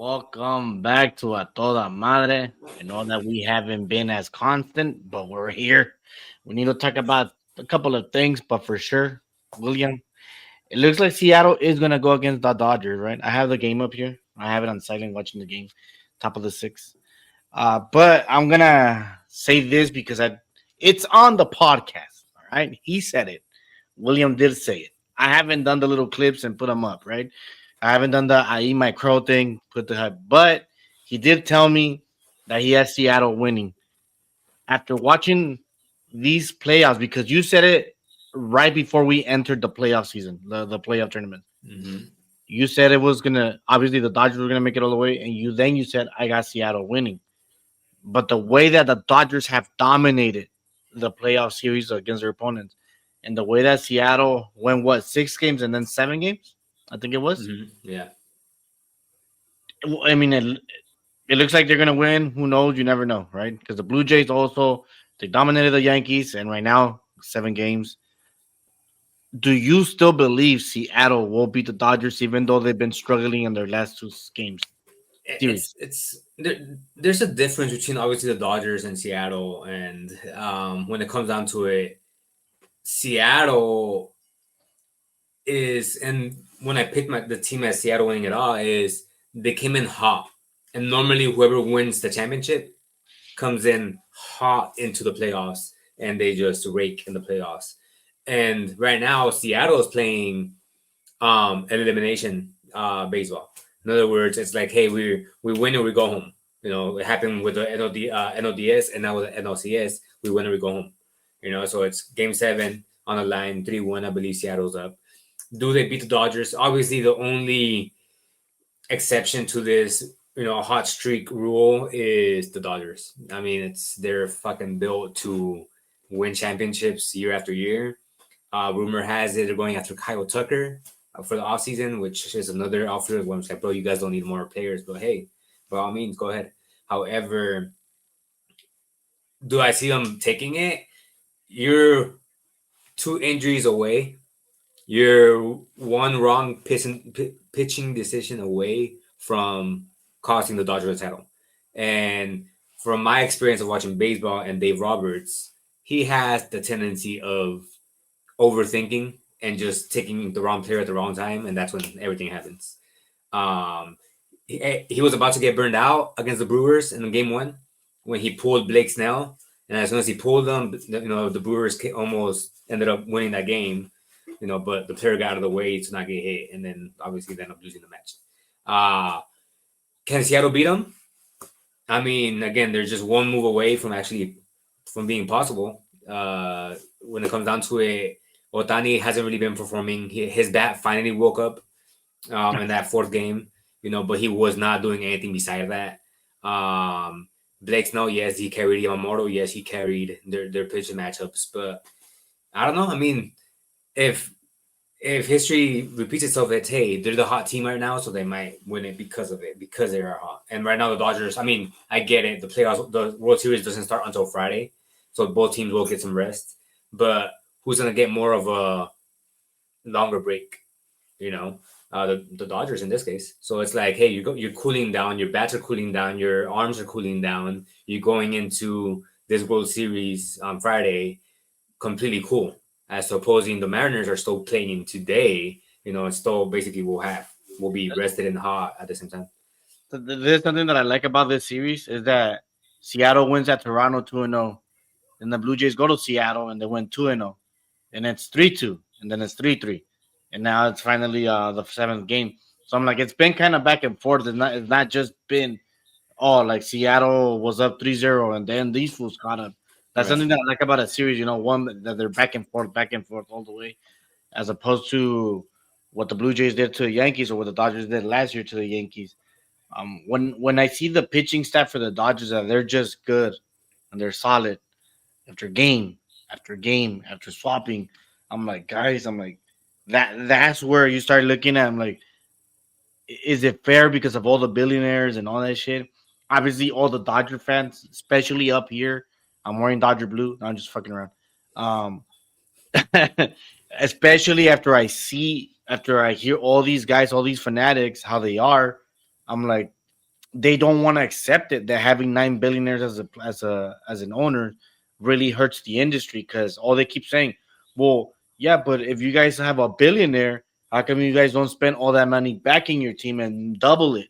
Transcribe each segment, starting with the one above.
Welcome back to A Toda Madre. I know that we haven't been as constant, but we're here. We need to talk about a couple of things, but for sure, William, it looks like Seattle is going to go against the Dodgers, right? I have the game up here. I have it on silent watching the game, top of the six. But I'm going to say this because it's on the podcast, all right? He said it. William did say it. I haven't done the little clips and put them up, right? I haven't done the I eat my crow thing, put the hype, but he did tell me that he has Seattle winning after watching these playoffs because you said it right before we entered the playoff season, the playoff tournament. Mm-hmm. You said it was gonna obviously the Dodgers were gonna make it all the way, and you said I got Seattle winning. But the way that the Dodgers have dominated the playoff series against their opponents, and the way that Seattle went what 6 games and then 7 games, I think it was. Yeah. I mean, it looks like they're gonna win. Who knows? You never know, right? Because the Blue Jays also they dominated the Yankees, and right now 7 games. Do you still believe Seattle will beat the Dodgers, even though they've been struggling in their last 2 games series? There's a difference between obviously the Dodgers and Seattle, and when it comes down to it, Seattle is, and when I picked the team as Seattle winning it all, is they came in hot, and normally whoever wins the championship comes in hot into the playoffs, and they just rake in the playoffs. And right now, Seattle is playing an elimination baseball. In other words, it's like, hey, we win or we go home. You know, it happened with the NODS, and now with the NLCS, we win or we go home. You know, so it's Game 7 on the line, 3-1. I believe Seattle's up. Do they beat the Dodgers? Obviously, the only exception to this, hot streak rule is the Dodgers. I mean, they're fucking built to win championships year after year. Rumor has it they're going after Kyle Tucker for the offseason, which is another offer where I'm like, bro, you guys don't need more players, but hey, by all means, go ahead. However, do I see them taking it? You're 2 injuries away. You're one wrong pitching decision away from costing the Dodgers a title. And from my experience of watching baseball and Dave Roberts, he has the tendency of overthinking and just taking the wrong player at the wrong time, and that's when everything happens. He was about to get burned out against the Brewers in Game 1 when he pulled Blake Snell, and as soon as he pulled them, the Brewers almost ended up winning that game. But the player got out of the way to not get hit, and then obviously they ended up losing the match. Can Seattle beat them? I mean, again, they're just one move away from being possible. When it comes down to it, Otani hasn't really been performing. His bat finally woke up in that 4th game, but he was not doing anything beside that. Blake Snell, yes, he carried Yamamoto. Yes, he carried their pitching matchups. But I don't know. I mean, if history repeats itself, it's, hey, they're the hot team right now, so they might win it because of it, because they are hot. And right now, the Dodgers, I mean, I get it. The playoffs, the World Series doesn't start until Friday, so both teams will get some rest. But who's going to get more of a longer break? The Dodgers in this case. So it's like, hey, you're cooling down, your bats are cooling down, your arms are cooling down. You're going into this World Series on Friday completely cool. As opposing the Mariners are still playing today, it's still basically will be rested and hot at the same time. There's something that I like about this series is that Seattle wins at Toronto 2-0, and the Blue Jays go to Seattle and they win 2-0, and it's 3-2, and then it's 3-3, and now it's finally the 7th game. So I'm like, it's been kind of back and forth. It's not just been like Seattle was up 3-0 and then these fools caught up. That's Right. something that I like about a series. One that they're back and forth all the way, as opposed to what the Blue Jays did to the Yankees or what the Dodgers did last year to the Yankees. When I see the pitching staff for the Dodgers, that they're just good and they're solid after game after game after swapping. I'm like, guys, that's where you start looking at. I'm like, is it fair because of all the billionaires and all that shit? Obviously, all the Dodger fans, especially up here, I'm wearing Dodger blue. No, I'm just fucking around. Um, especially after I hear all these guys, all these fanatics, how they are. I'm like, they don't want to accept it that having 9 billionaires as an owner really hurts the industry because all they keep saying, well, yeah, but if you guys have a billionaire, how come you guys don't spend all that money backing your team and double it?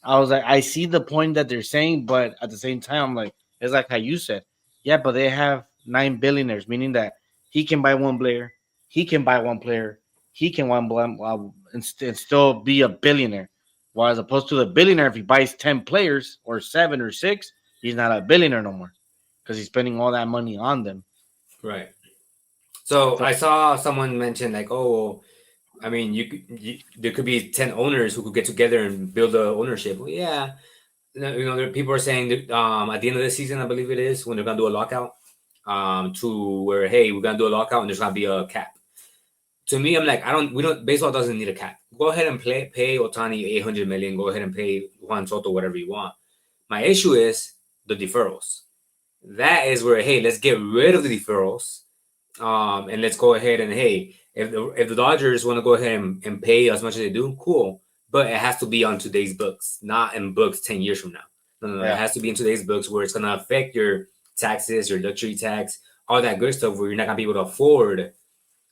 I was like, I see the point that they're saying, but at the same time, I'm like, it's like how you said, yeah, but they have 9 billionaires, meaning that he can buy one player, he can buy one player, he can and still be a billionaire. While as opposed to the billionaire, if he buys 10 players or 7 or 6, he's not a billionaire no more because he's spending all that money on them. Right. So So I saw someone mention like, oh, I mean, there could be 10 owners who could get together and build a ownership. Well, yeah, people are saying that at the end of the season, I believe it is when they're gonna do a lockout, to where hey, we're gonna do a lockout and there's gonna be a cap. To me, I'm like, baseball doesn't need a cap. Go ahead and pay Otani 800 million. Go ahead and pay Juan Soto whatever you want. My issue is the deferrals. That is where hey, let's get rid of the deferrals, and let's go ahead and hey, if the Dodgers want to go ahead and pay as much as they do, cool. But it has to be on today's books, not in books 10 years from now. No. yeah, It has to be in today's books where it's gonna affect your taxes, your luxury tax, all that good stuff where you're not gonna be able to afford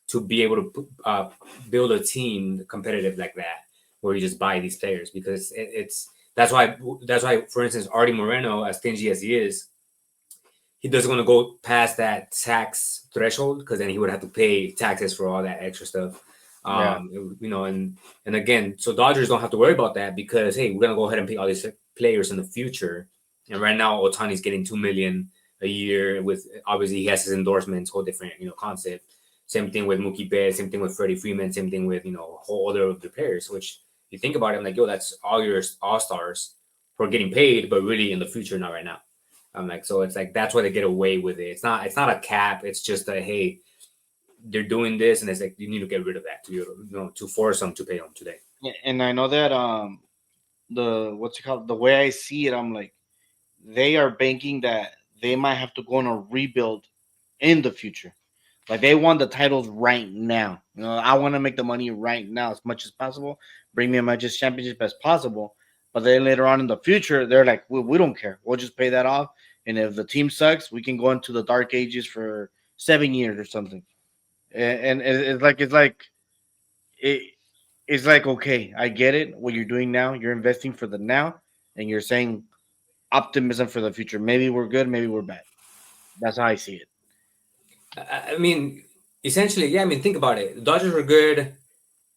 to be able to build a team competitive like that, where you just buy these players because it's that's why for instance Artie Moreno, as stingy as he is, he doesn't want to go past that tax threshold because then he would have to pay taxes for all that extra stuff. yeah, And again, so Dodgers don't have to worry about that because hey, we're gonna go ahead and pay all these players in the future. And right now, Otani's getting 2 million a year. With obviously he has his endorsements, whole different concept. Same thing with Mookie Betts, same thing with Freddie Freeman, same thing with a whole other of the players. Which you think about it, I'm like, yo, that's all your all stars who are getting paid, but really in the future, not right now. I'm like, so it's like that's why they get away with it. It's not a cap. It's just a hey, they're doing this, and it's like you need to get rid of that to be able to force them to pay them today. and I know that the what's it called? The way I see it, I'm like, they are banking that they might have to go on a rebuild in the future. Like they want the titles right now. I want to make the money right now as much as possible. Bring me as much as championship as possible. But then later on in the future, they're like, we don't care. We'll just pay that off. And if the team sucks, we can go into the dark ages for 7 years or something. And it, it's like okay, I get it. What you're doing now, you're investing for the now, and you're saying optimism for the future. Maybe we're good, maybe we're bad. That's how I see it. I mean, essentially, yeah. I mean, think about it. The Dodgers were good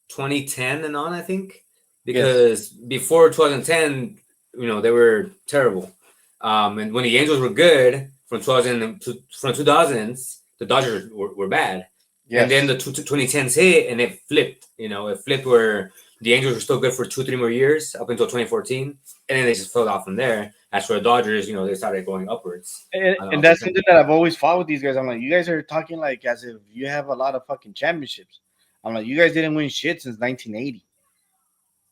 2010 and on, I think, Yes. because before 2010, they were terrible. And when the Angels were good from 2000s, the Dodgers were bad. And then Yes. the 2010s hit and it flipped. It flipped where the Angels were still good for 2-3 more years up until 2014, and then they just fell off from there. As for the Dodgers, they started going upwards. And that's something that I've always fought with these guys. I'm like, you guys are talking like as if you have a lot of fucking championships. I'm like, you guys didn't win shit since 1980.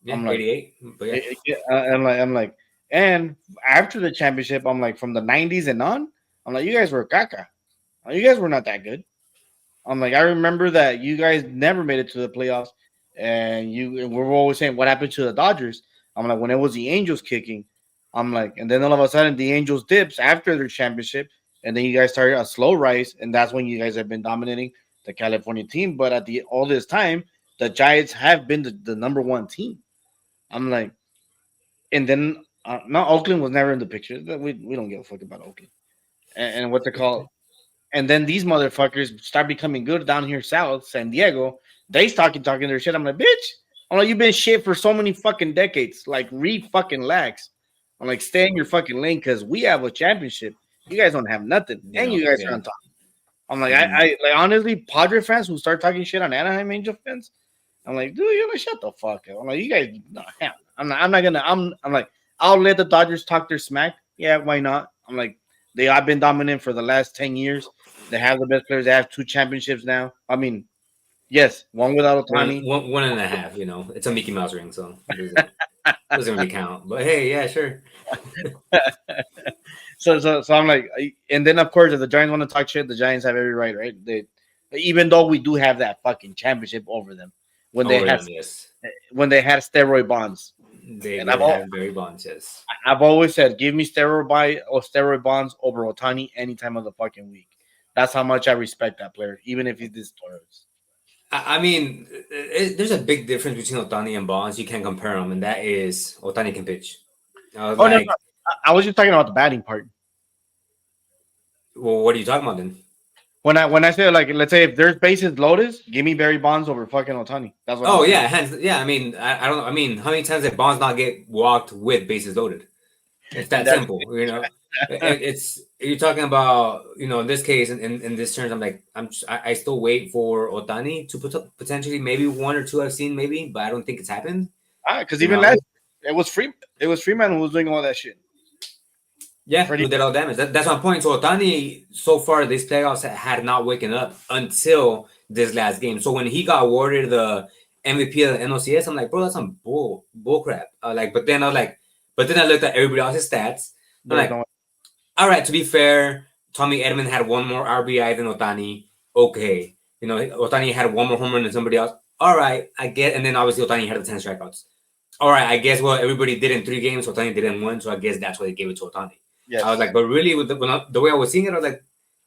Yeah, I'm like, 88. But yeah, I'm like, and after the championship, I'm like, from the 90s and on, I'm like, you guys were caca. You guys were not that good. I'm like, I remember that you guys never made it to the playoffs, and we're always saying what happened to the Dodgers. I'm like, when it was the Angels kicking, I'm like, and then all of a sudden the Angels dips after their championship, and then you guys started a slow rise, and that's when you guys have been dominating the California team. But at the all this time, the Giants have been the number one team. I'm like, and then no, Oakland was never in the picture. We don't give a fuck about Oakland and what they call. And then these motherfuckers start becoming good down here south, San Diego. They talking their shit. I'm like, bitch. I'm like, you've been shit for so many fucking decades. Like, fucking lax. I'm like, stay in your fucking lane because we have a championship. You guys don't have nothing, and you guys are yeah. on top. I'm like, Mhm. I like honestly, Padre fans who start talking shit on Anaheim Angel fans. I'm like, dude, you're like, shut the fuck up. I'm like, you guys, no, hell, I'm not gonna. I'm like, I'll let the Dodgers talk their smack. Yeah, why not? I'm like, they have been dominant for the last 10 years. They have the best players. They have 2 championships now. I mean, yes, one without One, Otani. one, one and a half. It's a Mickey Mouse ring, so it doesn't really count. But hey, yeah, sure. So I'm like, and then of course, if the Giants want to talk shit, the Giants have every right, right? Even though we do have that fucking championship over them when they Over had them, yes. when they had steroid bonds. They And would have Barry Bonds, yes. I've always said, give me steroid bonds over Otani any time of the fucking week. That's how much I respect that player, even if he's this Torres. I mean, there's a big difference between Otani and Bonds. You can't compare them, and that is Otani can pitch. I was Oh no, like, no, I was just talking about the batting part. well, what are you talking about then? When I say like, let's say if there's bases loaded, give me Barry Bonds over fucking Otani. That's what I'm Oh saying. yeah, hands. Yeah, I mean, I don't know. I mean, how many times did Bonds not get walked with bases loaded? It's And that simple, you know. It's you're talking about, in this case, in this terms, I'm like, I still wait for Otani to potentially maybe one or two I've seen maybe, but I don't think it's happened. because You even know, last it was Freeman who was doing all that shit. yeah, Freddie, who did all damage. That's my point. So Otani, so far this playoffs had not waken up until this last game. So when he got awarded the MVP of the NLCS, I'm like, bro, that's some bull crap. But then I was like, but then I looked at everybody else's stats. I'm there's like, no all right, to be fair, Tommy Edman had one more RBI than Otani. Okay. Otani had one more home run than somebody else. All right, I get. And then obviously Otani had the 10 strikeouts. All right, I guess what everybody did in 3 games, Otani didn't win. So I guess that's why they gave it to Otani. I was yes. like, but really, with the way I was seeing it, I was like,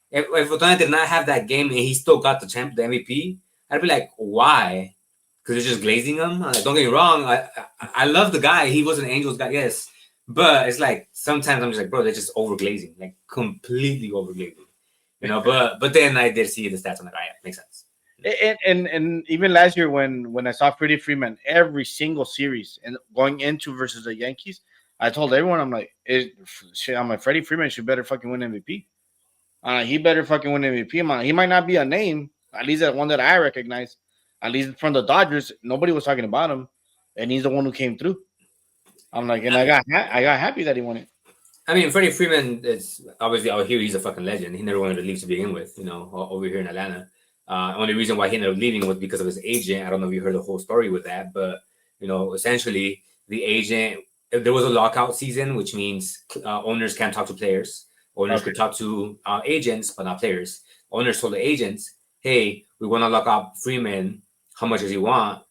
if Otani did not have that game and he still got the MVP, I'd be like, why? Because they're just glazing him. Like, don't get me wrong, I love the guy. He was an Angels guy, yes. But it's like sometimes I'm just like, bro, they're just overglazing, like completely overglazing. But then I did see the stats. I'm like, all right, makes sense. And even last year when I saw Freddie Freeman every single series and going into versus the Yankees, I told everyone I'm like Freddie Freeman should better fucking win MVP. He better fucking win MVP. Man. He might not be a name, at least that one that I recognize. At least from the Dodgers, nobody was talking about him, and he's the one who came through. I'm like, and I got happy that he won it. I mean, Freddie Freeman is obviously out here. He's a fucking legend. He never wanted to leave to begin with. Over here in Atlanta. Only reason why he ended up leaving was because of his agent. I don't know if you heard the whole story with that, but essentially the agent. There was a lockout season, which means owners can't talk to players. Owners could talk to agents, but not players. Owners told the agents, "Hey, we want to lock up Freeman. How much does he want?"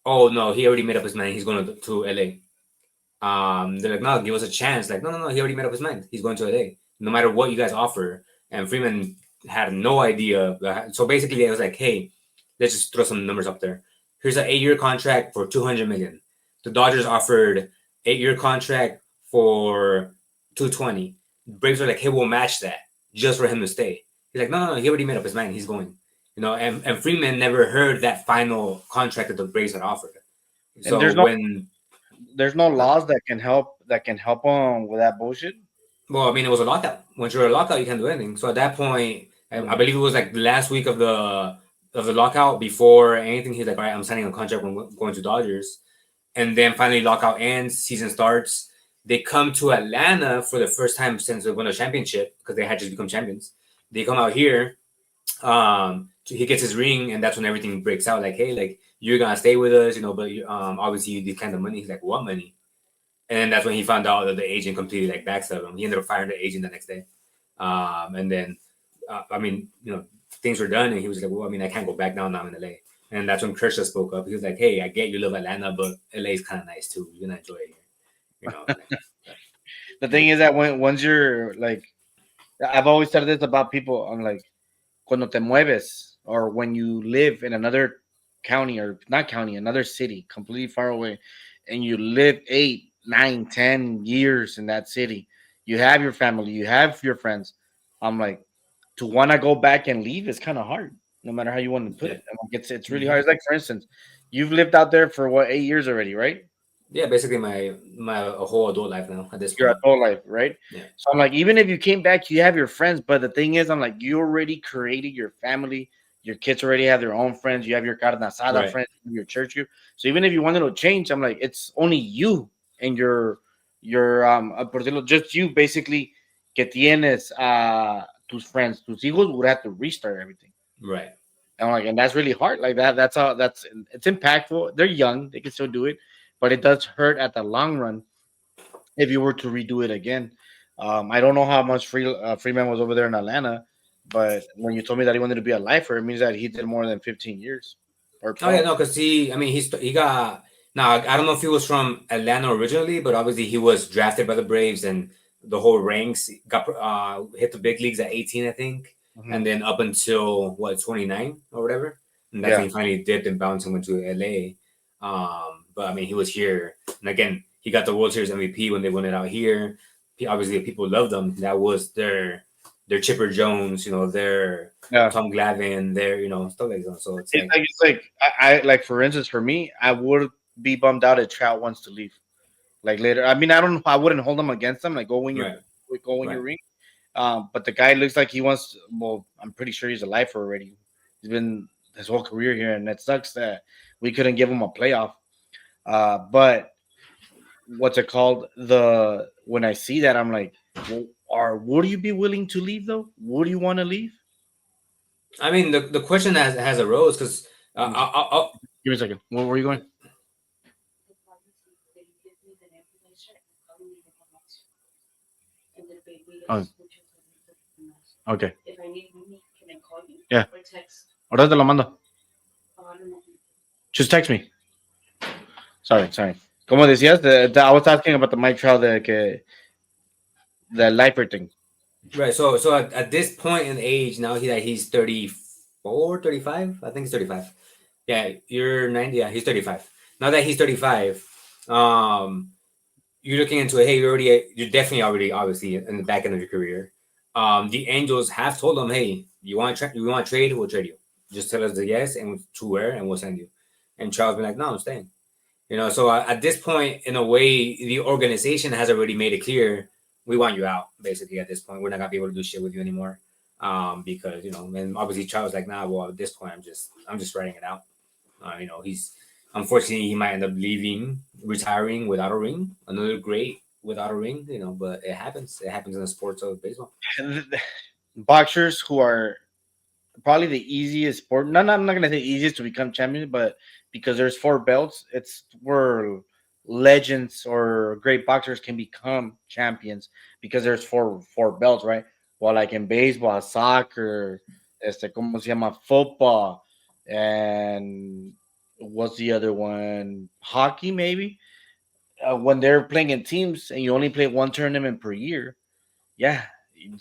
Oh no, he already made up his mind. He's going to LA. They're like, no, give us a chance. Like, no, he already made up his mind. He's going to LA. No matter what you guys offer. And Freeman had no idea. So basically, it was like, hey, let's just throw some numbers up there. Here's an 8-year contract for $200 million. The Dodgers offered 8-year contract for $220. Braves are like, hey, we'll match that just for him to stay. He's like, no, he already made up his mind. He's going. And Freeman never heard that final contract that the Braves had offered. So there's no laws that can help them with that bullshit. Well, I mean, it was a lockout. Once you're a lockout, you can't do anything. So at that point, I believe it was like the last week of the lockout before anything. He's like, all right, I'm signing a contract. I'm going to Dodgers. And then finally, lockout ends. Season starts. They come to Atlanta for the first time since they won a championship because they had just become champions. They come out here. He gets his ring, and that's when everything breaks out. Like, hey, like you're gonna stay with us, but obviously you need kind of money. He's like, what money? And that's when he found out that the agent completely like backstabbed him. He ended up firing the agent the next day. And then, I mean, things were done, and he was like, well, I mean, I can't go back now. Now I'm in LA. And that's when Kershaw spoke up. He was like, hey, I get you live Atlanta, but LA is kind of nice too. You're gonna enjoy it here. The thing is that once you're like, I've always said this about people. I'm like, cuando te mueves, or when you live in another county or not county, another city, completely far away, and you live 8, 9, 10 years in that city, you have your family, you have your friends. I'm like, to want to go back and leave is kind of hard, no matter how you want to put it. I'm like, it's really hard. It's like, for instance, you've lived out there for what, 8 years already, right? Yeah, basically my whole adult life now at this point. Your adult life, right? Yeah. So I'm like, even if you came back, you have your friends. But the thing is, I'm like, you already created your family. Your kids already have their own friends. You have your carne asada friends, your church group. So even if you wanted to change, I'm like, it's only you and your just you basically que tienes tus friends, tus hijos would have to restart everything. Right. And I'm like, and that's really hard. Like that's it's impactful. They're young, they can still do it, but it does hurt at the long run if you were to redo it again. I don't know how much Freeman was over there in Atlanta, but when you told me that he wanted to be a lifer, it means that he did more than 15 years. Or 12. Oh yeah, no, because he got Now, I don't know if he was from Atlanta originally, but obviously he was drafted by the Braves and the whole ranks got hit the big leagues at 18, I think, Mhm. and then up until what 29 or whatever, and that's Yeah. when he finally dipped and bounced and went to LA. But I mean, he was here, and again, he got the World Series MVP when they won it out here. Obviously, people loved him. That was their Chipper Jones, their Yeah. Tom Glavine, their stuff like that. So it's like It's like I like, for instance, for me, I would be bummed out if Trout wants to leave. Like later, I mean, I wouldn't hold him against him. Like right, go win your right. ring. But the guy looks like he wants. Well, I'm pretty sure he's a lifer already. He's been his whole career here, and it sucks that we couldn't give him a playoff. But what's it called? When I see that, I'm like, well, would you be willing to leave though? Would you want to leave? I mean, the question has arose because Give me a second. Give me a second. Where were you going? Oh, okay. Yeah. Ahora te lo mando. Just text me. Sorry. Como decías, I was asking about the Mike Trout, the lifer thing. right. So at this point in age now, he's 34, 35. I think he's 35. Yeah, you're 90. Yeah, he's 35. Now that he's 35, you're looking into it. Hey, you're definitely already obviously in the back end of your career. The Angels have told him, hey, you want to trade? We'll trade you. Just tell us the yes and to where, and we'll send you. And Charles been like, no, I'm staying. So at this point, in a way, the organization has already made it clear we want you out. Basically, at this point, we're not gonna be able to do shit with you anymore. Because and obviously Charles like, nah. Well, at this point, I'm just writing it out. He's unfortunately he might end up leaving, retiring without a ring. Another great without a ring. But it happens. It happens in the sports of baseball. Boxers who are probably the easiest sport. No, I'm not gonna say easiest to become champion, but because there's 4 belts, it's where legends or great boxers can become champions because there's four belts, right? Well, like in baseball, soccer, como se llama, football, and what's the other one? Hockey, maybe. When they're playing in teams and you only play one tournament per year, yeah,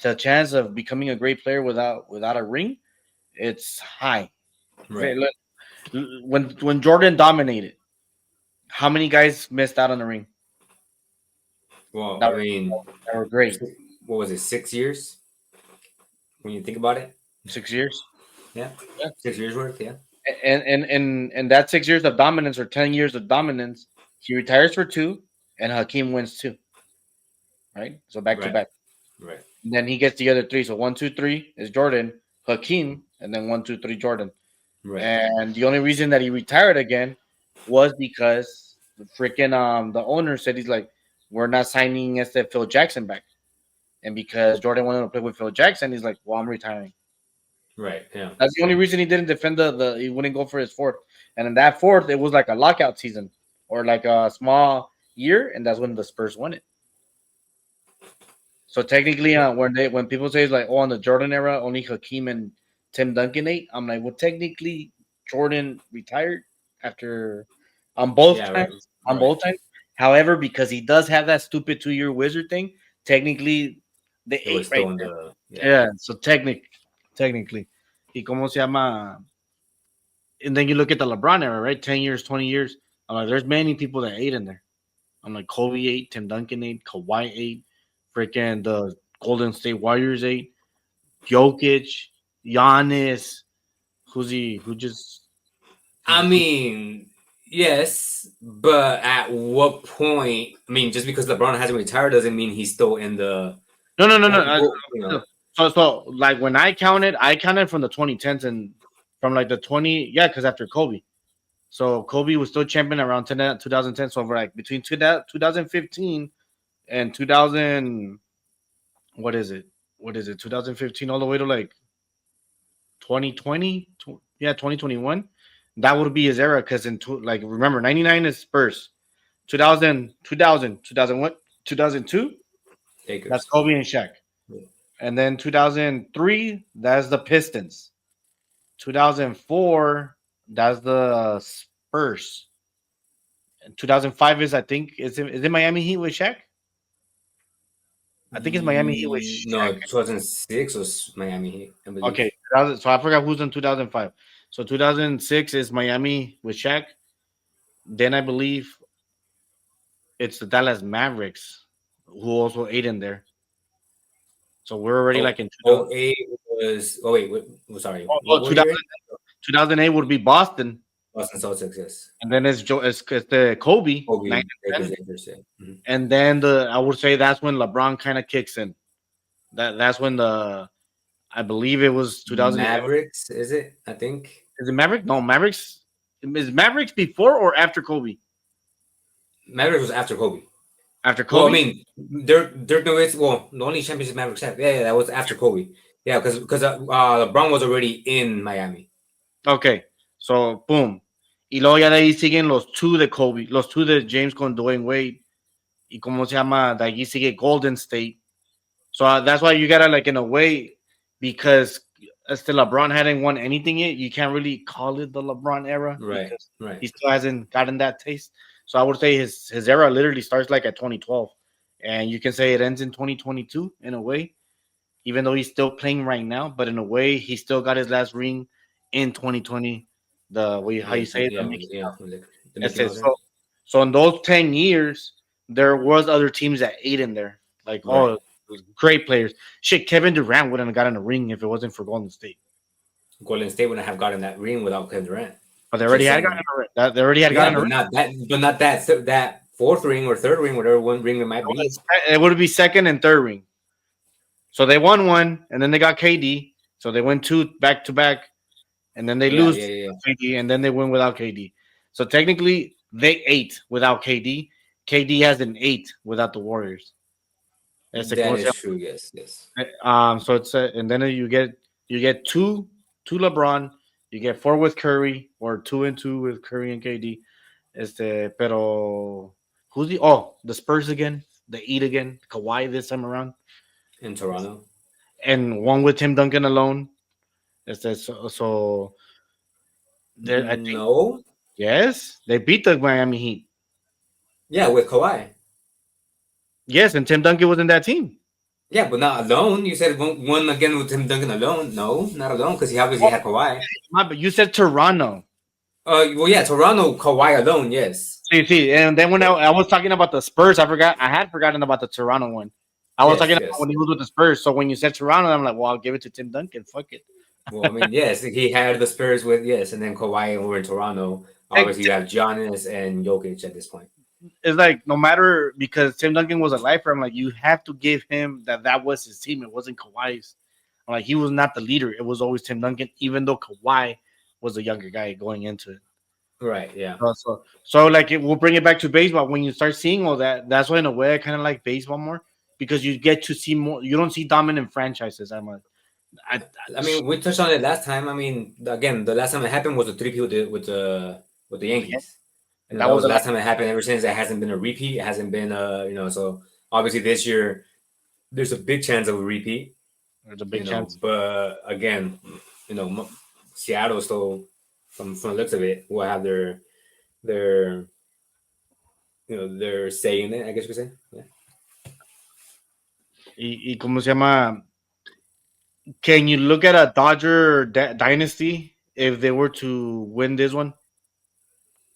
the chance of becoming a great player without a ring, it's high. Right. When Jordan dominated, how many guys missed out on the ring Well, that I were, mean, that were great? what was it? 6 years when you think about it. 6 years. Yeah, Yeah. 6 years worth. Yeah. And that 6 years of dominance or 10 years of dominance, he retires for 2, and Hakeem wins 2. Right, so back to Right. back. Right. And then he gets the other 3. So 1, 2, 3 is Jordan, Hakeem, and then 1, 2, 3 Jordan. Right. And the only reason that he retired again was because the freaking the owner said, he's like, we're not signing Phil Jackson back. And because Jordan wanted to play with Phil Jackson, he's like, well, I'm retiring. Right. Yeah. That's the only reason he didn't defend he wouldn't go for his fourth. And in that fourth, it was like a lockout season or like a small year, and that's when the Spurs won it. So technically, when people say it's like, oh, in the Jordan era, only Hakeem and Tim Duncan ate, I'm like, well, technically, Jordan retired after on both Yeah. Right. times. On Right. both times. However, because he does have that stupid 2-year wizard thing, technically, they It was ate still right in there. the Yeah. So technically, y cómo se llama? And then you look at the LeBron era, right? 10 years, 20 years. I'm like, there's many people that ate in there. I'm like, Kobe ate, Tim Duncan ate, Kawhi ate, freaking the Golden State Warriors ate, Jokic, Giannis. Who just I mean, yes, but at what point? I mean, just because LeBron hasn't retired doesn't mean he's still in the. no. You know, So like when I counted from the 2010s and from like the 20, yeah, because after Kobe. So Kobe was still champion around 2010. So like between 2015 and 2000, what is it? 2015 all the way to like 2020, yeah, 2021. That would be his era because like remember 99 is Spurs, 2000 what 2002, that's Lakers. Kobe and Shaq, Yeah. and then 2003 that's the Pistons, 2004 that's the Spurs, 2005 is, I think, is it Miami Heat with Shaq? I think it's Miami Heat with Shaq. No, 2006 was Miami Heat, I believe. Okay, so I forgot who's in 2005. So 2006 is Miami with Shaq. Then I believe it's the Dallas Mavericks who also ate in there. So we're already like in 2000. 08 was. Oh wait, sorry. Oh, What 2000, year? 2008 would be Boston, Boston Celtics, yes. and then it's the Kobe, Kobe, 9 and 10. Lakers, yeah. Mhm. And then I would say that's when LeBron kind of kicks in. That's when I believe it was 2011. Mavericks, is it? I think Is it Maverick? No, Mavericks. Is Mavericks before or after Kobe? Mavericks was after Kobe. After Well, I Kobe. mean, Dirk Nowitzki. Well, the only championship Mavericks had. Yeah, that was after Kobe. Yeah, because LeBron was already in Miami. Okay, so boom. Y luego ya de ahí siguen los two de Kobe, los two de James con Dwayne Wade. Y como se llama, de allí sigue Golden State. So that's why you gotta, like, in a way, because still LeBron hadn't won anything yet, you can't really call it the LeBron era, Right, because right. he still hasn't gotten that taste. So I would say his era literally starts like at 2012, and you can say it ends in 2022 in a way, even though he's still playing right now. But in a way, he still got his last ring in 2020. The way how you say it, Yeah, the Mickey Mouse. the It Mickey says Mouse, so. So in those 10 years, there was other teams that ate in there, like Right. great players. Shit, Kevin Durant wouldn't have gotten a ring if it wasn't for Golden State. Golden State wouldn't have gotten that ring without Kevin Durant. But they already Just had saying. gotten a ring. They already had Yeah, gotten a but not that fourth ring or third ring, whatever one ring it might be. ring. It would be second and third ring. So they won one, and then they got KD. So they win two back to back, and then they lose KD, and then they win without KD. So technically, they ate without KD. KD has an 8 without the Warriors. That is true. Yes. So it's and then you get two LeBron, you get 4 with Curry, or 2 and 2 with Curry and KD. Pero who's the Spurs again? The eat again. Kawhi this time around in Toronto, and one with Tim Duncan alone. I think no. Yes, they beat the Miami Heat. Yeah, with Kawhi. Yes, and Tim Duncan was in that team. Yeah, but not alone. You said one again with Tim Duncan alone. No, not alone, because he obviously had Kawhi. But you said Toronto. Well, yeah, Toronto, Kawhi alone, yes. See, and then when I was talking about the Spurs, I had forgotten about the Toronto one. I was talking about when he was with the Spurs. So when you said Toronto, I'm like, well, I'll give it to Tim Duncan. Fuck it. Well, I mean, yes, he had the Spurs with, and then Kawhi over in Toronto. Obviously, you have Giannis and Jokic at this point. It's like, no matter, because Tim Duncan was a lifer, I'm like, you have to give him that was his team. It wasn't Kawhi's. I'm like, he was not the leader. It was always Tim Duncan, even though Kawhi was a younger guy going into it. Right, yeah. So like, we'll bring it back to baseball. When you start seeing all that, that's why in a way I kind of like baseball more, because you get to see more. You don't see dominant franchises. I mean, we touched on it last time. I mean, again, the last time it happened was a 3-peat with the Yankees. And that was the last time it happened. Ever since, it hasn't been a repeat. It hasn't been so obviously this year there's a big chance of a repeat. There's a big chance. But again, Seattle still, from the looks of it, will have their say in it, I guess you could say. Yeah. Y cómo se llama? Can you look at a Dodger dynasty if they were to win this one?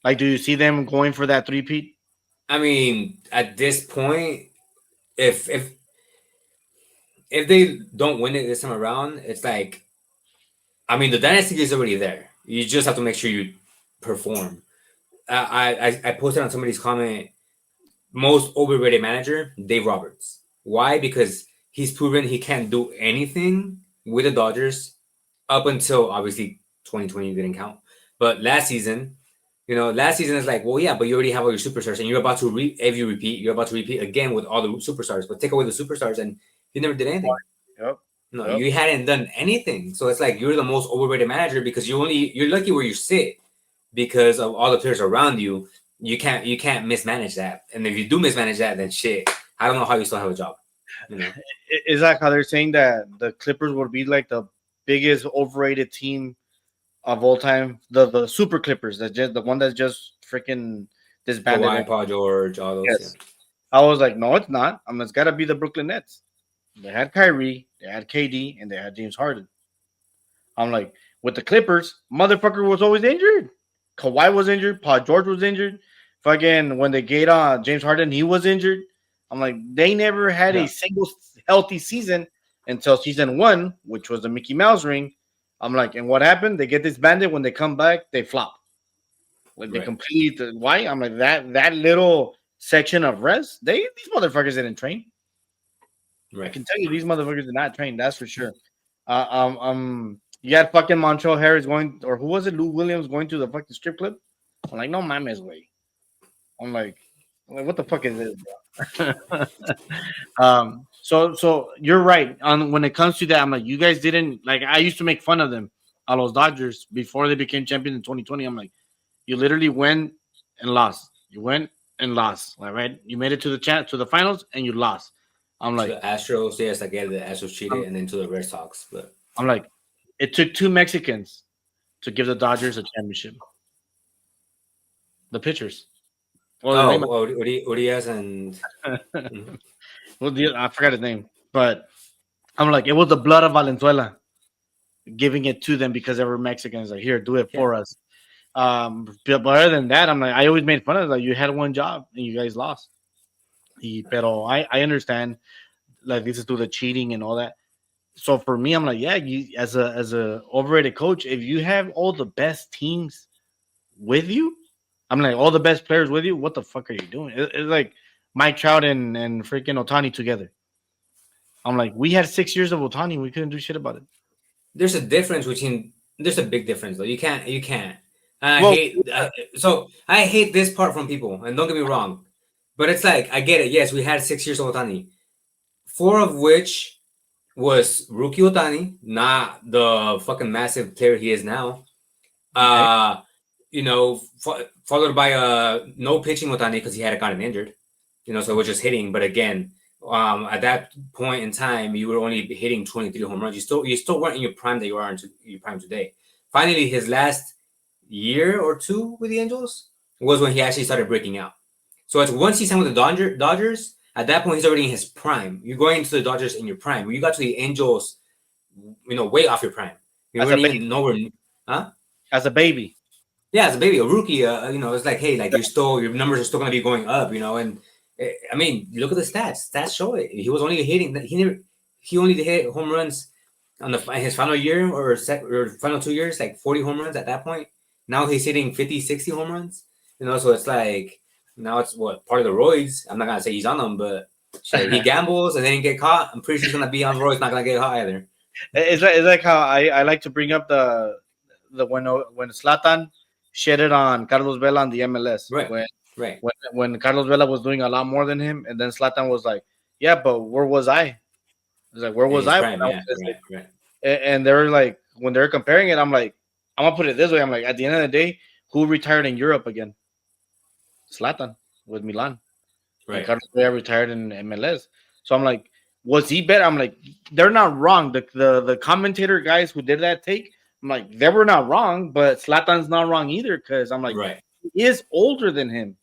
Like, do you see them going for that 3-peat? I mean, at this point, if they don't win it this time around, it's like, I mean, the dynasty is already there. You just have to make sure you perform. I posted on somebody's comment, most overrated manager, Dave Roberts. Why? Because he's proven he can't do anything with the Dodgers up until, obviously, 2020 didn't count. But last season is like, well, yeah, but you already have all your superstars, and you're about to you're about to repeat again with all the superstars. But take away the superstars, and you never did anything. Yep. You hadn't done anything. So it's like you're the most overrated manager because you're lucky where you sit because of all the players around you. You can't mismanage that, and if you do mismanage that, then shit, I don't know how you still have a job. Is that how they're saying that the Clippers would be like the biggest overrated team of all time? The Super Clippers, the one that's just freaking disbanded. Kawhi, Paul George, all those. Yes. I was like, no, it's not. It's got to be the Brooklyn Nets. They had Kyrie, they had KD, and they had James Harden. I'm like, with the Clippers, motherfucker was always injured. Kawhi was injured. Paul George was injured. Fucking when they gave James Harden, he was injured. I'm like, they never had a single healthy season until season 1, which was the Mickey Mouse ring. I'm like, and what happened? They get disbanded. When they come back, they flop. Like they complete why? I'm like that little section of rest. These motherfuckers didn't train. Right. I can tell you these motherfuckers did not train. That's for sure. You had fucking Montrezl Harris going, or who was it? Lou Williams going to the fucking strip club. I'm like, no mames, way. I'm like, what the fuck is this, bro? So you're right. When it comes to that, I'm like, you guys didn't like. I used to make fun of them, a los Dodgers, before they became champions in 2020. I'm like, you literally went and lost. You went and lost. All right, you made it to the finals and you lost. I'm like, the Astros, yes, I get it. The Astros cheated, and then to the Red Sox. But I'm like, it took 2 Mexicans to give the Dodgers a championship. The pitchers. Urias and well, I forgot his name, but I'm like, it was the blood of Valenzuela giving it to them because they were Mexicans. Like, here, do it for us. But other than that, I'm like, I always made fun of it. Like, you had one job and you guys lost. Pero I understand, like, this is through the cheating and all that. So for me, I'm like, yeah, you as a overrated coach, if you have all the best teams with you, I'm like, all the best players with you, what the fuck are you doing? It's like Mike Trout and freaking Ohtani together. I'm like, we had 6 years of Ohtani, we couldn't do shit about it. There's a big difference though. You can't. I hate this part from people, and don't get me wrong, but it's like, I get it. Yes, we had 6 years of Ohtani, 4 of which was rookie Ohtani, not the fucking massive player he is now. Okay. Followed by no pitching Ohtani because he had gotten injured. So it was just hitting. But again, at that point in time, you were only hitting 23 home runs. You still weren't in your prime that you are in your prime today. Finally, his last year or 2 with the Angels was when he actually started breaking out. So it's once he signed with the Dodgers, at that point he's already in his prime. You're going to the Dodgers in your prime. When you got to the Angels, way off your prime. You're already nowhere. Huh? As a baby. Yeah, as a baby, a rookie. It's like, hey, like your numbers are still going to be going up. And I mean, look at the stats. Stats show it. He was only hitting. He only hit home runs on his final year or final 2 years, like 40 home runs at that point. Now he's hitting 50, 60 home runs. So it's like, now it's part of the roids. I'm not gonna say he's on them, but shit, he gambles and then get caught. I'm pretty sure he's gonna be on roids, not gonna get caught either. It's like how I like to bring up the when Zlatan shedded on Carlos Vela on the MLS. Right. When Carlos Vela was doing a lot more than him, and then Zlatan was like, yeah, but where was I? It's like, where was I? Prime, right. And they're like, when they're comparing it, I'm like, I'm gonna put it this way. I'm like, at the end of the day, who retired in Europe again? Zlatan with Milan. Right. And Carlos Vela retired in MLS. So I'm like, was he better? I'm like, they're not wrong. The commentator guys who did that take, I'm like, they were not wrong, but Zlatan's not wrong either, because I'm like, he is older than him.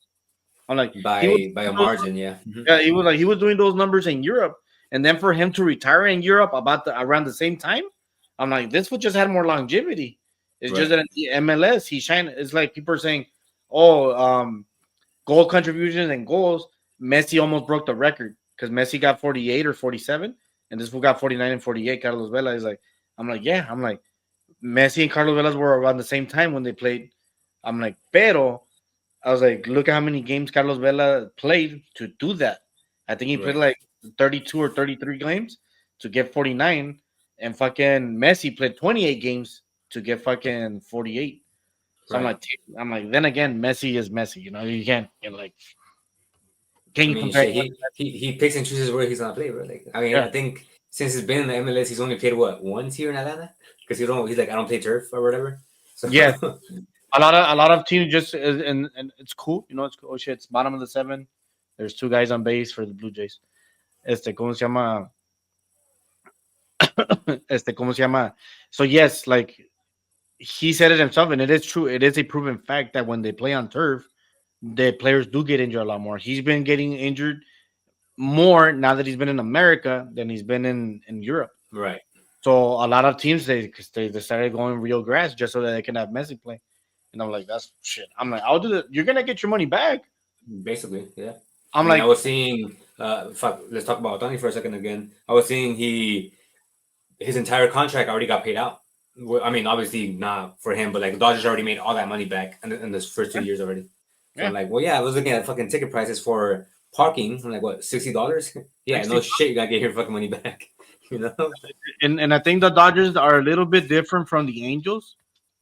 I'm like, by a margin, yeah. Yeah, he was doing those numbers in Europe, and then for him to retire in Europe around the same time, I'm like, this would just had more longevity. It's just that in the MLS he shined. It's like people are saying, goal contributions and goals. Messi almost broke the record because Messi got 48 or 47, and this fool got 49 and 48. Carlos Vela is like, I'm like, Messi and Carlos Vela were around the same time when they played. I'm like, pero I was like, look at how many games Carlos Vela played to do that. I think he played like 32 or 33 games to get 49, and fucking Messi played 28 games to get fucking 48. So I'm like, then again, Messi is Messi. You can't compare? He picks and chooses where he's gonna play, bro. Like, I mean, I think since he's been in the MLS, he's only played once here in Atlanta, because he's like, I don't play turf or whatever. So yeah, a lot of teams just and it's cool. It's cool. Oh shit, it's bottom of the 7. There's 2 guys on base for the Blue Jays. ¿Cómo se llama? ¿Cómo se llama? So yes, like he said it himself, and it is true. It is a proven fact that when they play on turf, the players do get injured a lot more. He's been getting injured more now that he's been in America than he's been in Europe. Right. So a lot of teams they decided going real grass just so that they can have Messi play. And I'm like, that's shit. I'm like, I'll do that. You're gonna get your money back. Basically, yeah. I'm I mean, like, I was seeing. Fuck, let's talk about Otani for a second again. I was seeing his entire contract already got paid out. I mean, obviously not for him, but like the Dodgers already made all that money back in the first 2 years already. So Yeah. I'm like, well, yeah, I was looking at fucking ticket prices for parking. I'm like, what, $60? Yeah, no shit, you gotta get your fucking money back. You know? and I think the Dodgers are a little bit different from the Angels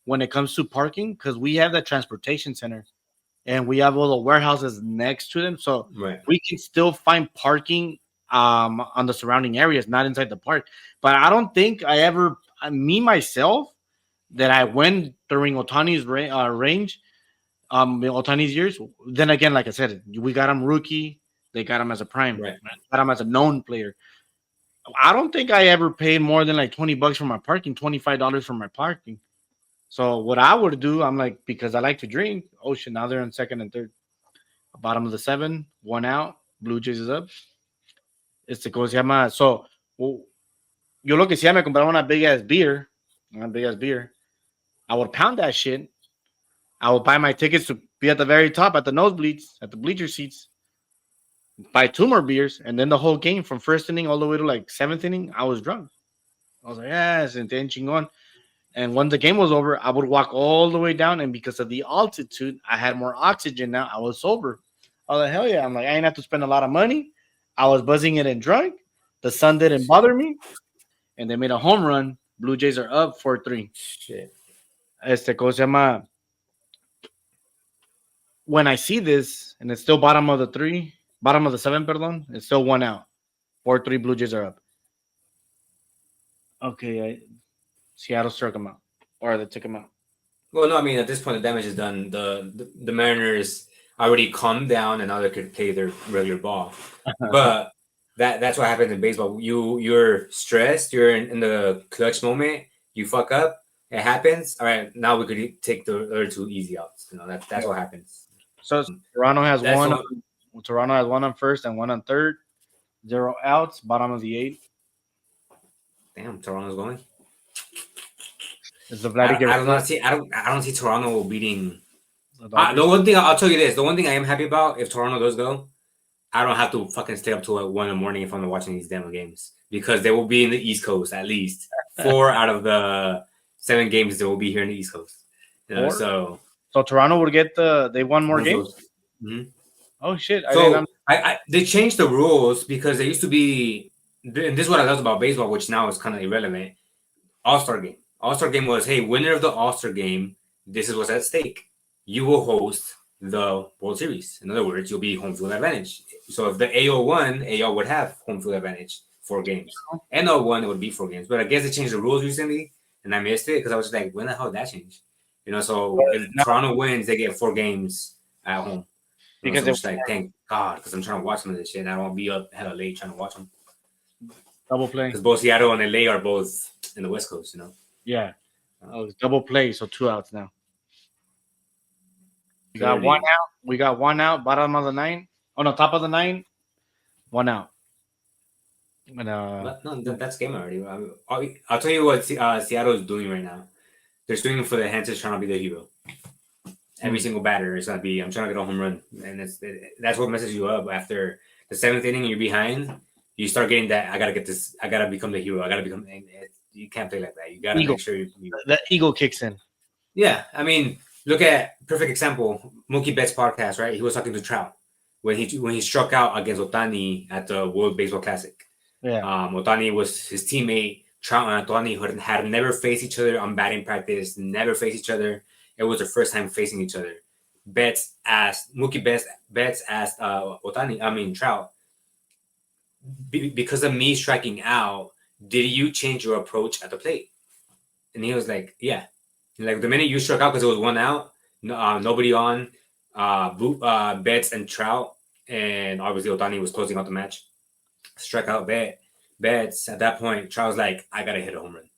when it comes to parking because we have that transportation center and we have all the warehouses next to them, so Right. we can still find parking on the surrounding areas, not inside the park. But I don't think I ever, me myself, that I went during Otani's range, Otani's years. Then again, like I said, we got him rookie. They got him as a prime. Right. Got him as a known player. I don't think I ever paid more than like $20 for my parking, $25 for my parking. So what I would do, I'm like, because I like to drink. Oh shit! Now they're in second and third, bottom of the 7, 1 out. Blue Jays is up. ¿Cómo se llama? So yo lo que hacía me compraba una big ass beer, I would pound that shit. I would buy my tickets to be at the very top, at the nosebleeds, at the bleacher seats. Buy 2 more beers, and then the whole game from first inning all the way to like 7th inning, I was drunk. I was like, yes, and then chingón. And when the game was over, I would walk all the way down, and because of the altitude, I had more oxygen now. I was sober. I was like, hell yeah. I'm like, I ain't have to spend a lot of money. I was buzzing it and drunk. The sun didn't bother me. And they made a home run. Blue Jays are up 4-3. Shit. ¿Cómo se llama? When I see this, and it's still bottom of the 7, perdón, it's still 1 out. 4-3 Blue Jays are up. Okay, Seattle struck him out. Or they took him out. Well, no, I mean, at this point, the damage is done. The Mariners already calmed down, and now they could play their regular ball. But that's what happens in baseball. You're stressed. You're in the clutch moment. You fuck up. It happens. All right, now we could take the other 2 easy outs. You know, that's what happens. So Toronto has That's one. what- Toronto has 1 on first and 1 on third. 0 outs. Bottom of the 8th. Damn, Toronto's going. Is the I don't see Toronto beating. the The one thing I'll tell you this: the one thing I am happy about, if Toronto does go, I don't have to fucking stay up till 1 in the morning if I'm watching these damn games, because they will be in the East Coast at least 4 out of the 7 games. They will be here in the East Coast. You know, 4? So Toronto would get they won more games. Mm-hmm. Oh shit! So they changed the rules because they used to be, and this is what I love about baseball, which now is kind of irrelevant. All-Star game. All-Star game was, hey, winner of the All-Star game, this is what's at stake. You will host the World Series. In other words, you'll be home field advantage. So if the AL won, AL would have home field advantage 4 games. NL won, it would be 4 games. But I guess they changed the rules recently, and I missed it because I was just like, when the hell did that change? You know, so if Toronto wins, they get 4 games at home. Because I'm just like, thank God, because I'm trying to watch some of this shit, and I won't be up hella late trying to watch them. double play. Because both Seattle and LA are both in the West Coast, you know. Yeah. Oh, it's double play, so 2 outs now. We got 1 out. We got 1 out. Bottom of the 9. Oh no, top of the 9. 1 out. And, no, that's game already. I'll tell you what Seattle is doing right now. They're swinging for the Hansons, trying to be the hero. Every single batter is gonna be, I'm trying to get a home run, and that's what messes you up. After the 7th inning and you're behind, you start getting that. I gotta get this. I gotta become the hero. I gotta become. You can't play like that. You gotta make sure the ego kicks in. Yeah, I mean, look at perfect example. Mookie Betts podcast, right? He was talking to Trout when he struck out against Otani at the World Baseball Classic. Yeah. Otani was his teammate. Trout and Otani had never faced each other on batting practice. Never faced each other. It was their first time facing each other. Mookie Betts asked Trout, because of me striking out, did you change your approach at the plate? And he was like, yeah. Like the minute you struck out, because it was 1 out, nobody on, Betts and Trout, and obviously Otani was closing out the match. Struck out Betts. At that point, Trout was like, I gotta hit a home run.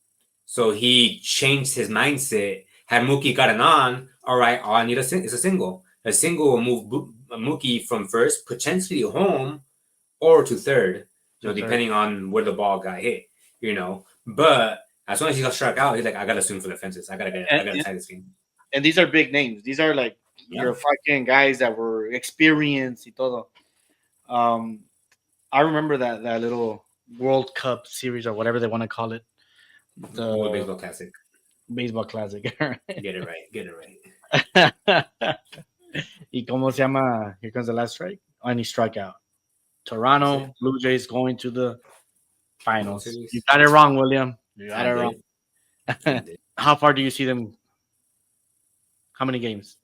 So he changed his mindset. Had Mookie gotten on, all right, all I need is a single. a single will move Mookie from first, potentially home, or to third, depending on where the ball got hit, But as soon as he got struck out, he's like, I gotta swing for the fences. I gotta tie this game. And these are big names. These are like your fucking guys that were experienced y todo. I remember that little World Cup series or whatever they want to call it. The baseball classic. Baseball classic. Get it right. ¿Y cómo se llama? Here comes the last strike. Any strikeout. Toronto Blue Jays going to the finals. You got it wrong, William. You got it wrong. How far do you see them? How many games?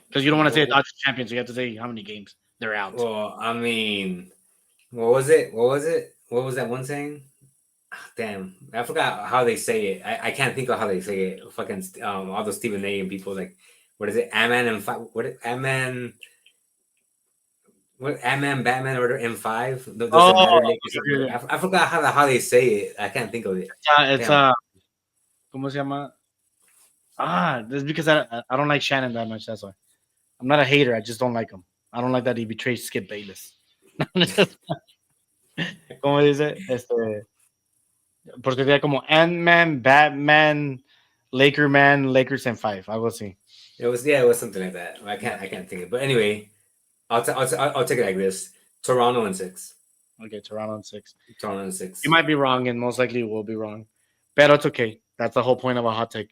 Because you don't want to say Dodgers champions. You have to say how many games they're out. Well, I mean, what was it? What was that one saying? Damn, I forgot how they say it. I can't think of how they say it. Fucking all those Stephen A. and people like, what is it? Ant-Man and Ant-Man. What Ant-Man, Batman, or M5? I forgot how they say it. I can't think of it. It's ¿cómo se llama? That's because I don't like Shannon that much. That's why. I'm not a hater. I just don't like him. I don't like that he betrayed Skip Bayless. ¿Cómo dice? Porque sería como Ant-Man, Batman, Lakers and 5. I will see. It was something like that. I can't think of it. But anyway, I'll take it like this: Toronto and 6. Okay, Toronto and 6. Toronto and 6. You might be wrong, and most likely will be wrong. But it's okay. That's the whole point of a hot take.